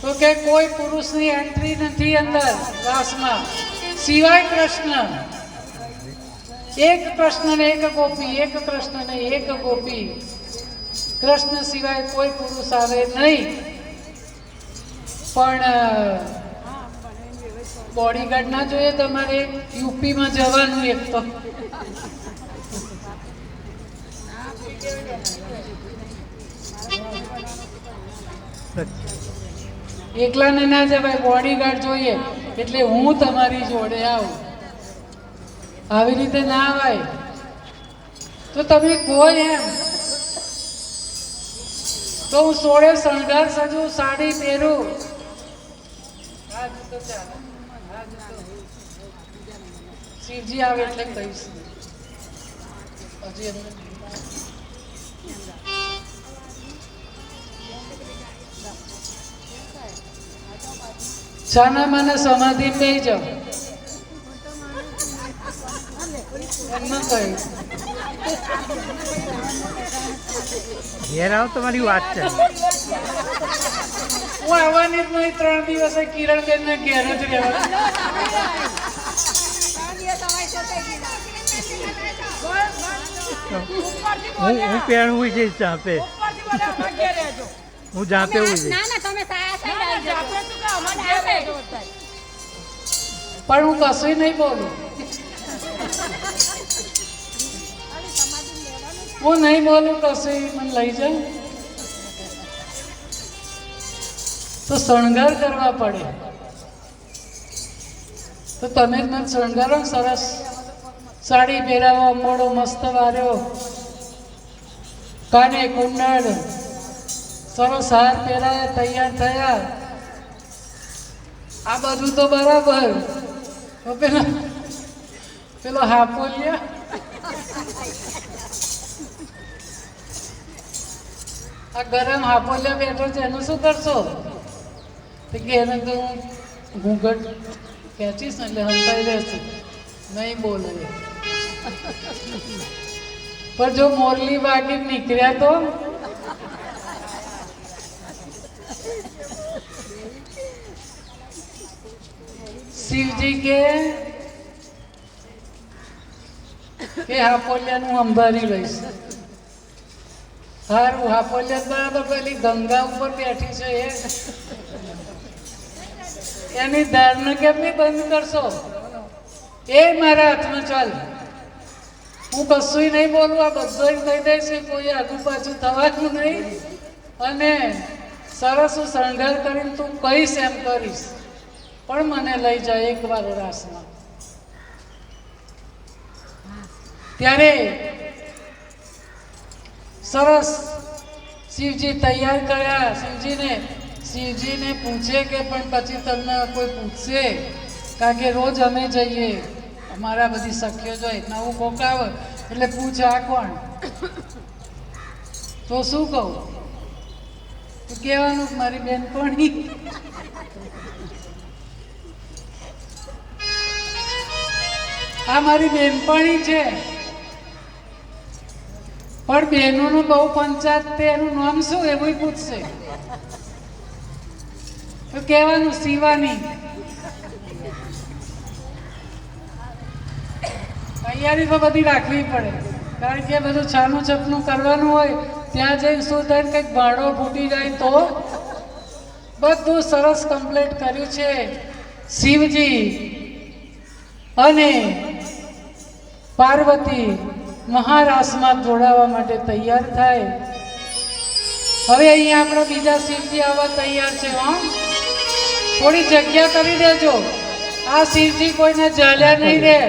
તો કે કોઈ પુરુષની એન્ટ્રી નથી અંદર રાસમાં સિવાય કૃષ્ણ. એક કૃષ્ણ ને એક ગોપી, એક કૃષ્ણ ને એક ગોપી. કૃષ્ણ સિવાય કોઈ પુરુષ આવે નહીં. પણ બોડીગાર્ડ ના જોઈએ તમારે યુપીમાં જવાનું એક તો. એકલાને ના જવાય, બોડીગાર્ડ જોઈએ. એટલે હું તમારી જોડે આવું. આવી રીતે ના આવાય. તો તમે કહો એમ તો હું સોળે શણગાર સજુ, સાડી પહેરું. શિવજી આવે એટલે કહીશ. હજી એમને છાના માના સમાધિ બેસી જાઓ. એમને કહ્યું ઘેર આવો તમારી વાત છે. હું આવવાની જ નહીં. 3 દિવસે કિરણબેન ને ઘેર જ રહેવાનું. હું પહેરવું છે ચાપે. હું જાપે હું છે. પણ હું કશું નહીં બોલું. હું નહીં બોલું કશું. મને લઈ જાય તો શણગાર કરવા પડે. તો તમે જ મને શણગારો. સરસ સાડી પહેરાવો, મોડો મસ્ત વાર્યો, કાને કુંડળ, સરસ હાર પહેરાયા, તૈયાર થયા. આ બધું તો બરાબર. તો પેલો હાપોલિયા આ ગરમ હાપોલિયા બેઠો છે, એનું શું કરશો? તો કે એને તો હું ઘૂંઘટ ખેંચીશ ને એટલે હંતાઈ રહેશે, નહીં બોલે. પણ જો મોરલી વાગી નીકળ્યા તો શિવજી કે હાપોલિયાનું સંભાળી લઈશ. હારું, હાપોલિયા બરાબર પેલી ગંગા ઉપર બેઠી છે એની ધારને કેમ નહીં બંધ કરશો? એ મારા હાથમાં ચાલ. હું કશું નહીં બોલું. આ બધો કહી દઈશ. કોઈ આગુ પાછું થવાનું નહીં. અને સરસ હું શણગાર કરીને તું કહીશ એમ કરીશ. પણ મને લઈ જાય એકવાર રાસમાં. ત્યારે સરસ શિવજી તૈયાર કર્યા. શિવજીને પૂછે કે પણ પછી તમને કોઈ પૂછશે? કારણ કે રોજ અમે જઈએ, અમારા બધી સખીઓ જોઈએ, નવું કોક આવે એટલે પૂછે આ કોણ? તો શું કહું? તો કહેવાનું મારી બેનપણી. આ મારી બેનપણી છે. પણ બહેનોનું બહુ પંચાયત, તે એનું નામ શું એવું પૂછશે. તો કહેવાનું શિવાની. તૈયારી તો બધી રાખવી પડે. કારણ કે બધું છાનું છપનું કરવાનું હોય. ત્યાં જઈને શું થાય, કંઈક ભાડો ફૂટી જાય તો. બધું સરસ કમ્પ્લીટ કર્યું છે. શિવજી અને પાર્વતી મહારાસમાં જોડાવા માટે તૈયાર થાય. હવે અહીંયા આપણા બીજા શિવજી આવવા તૈયાર છે. થોડી જગ્યા કરી દેજો. આ શિવજી કોઈને ઝાલ્યા નહીં રહે.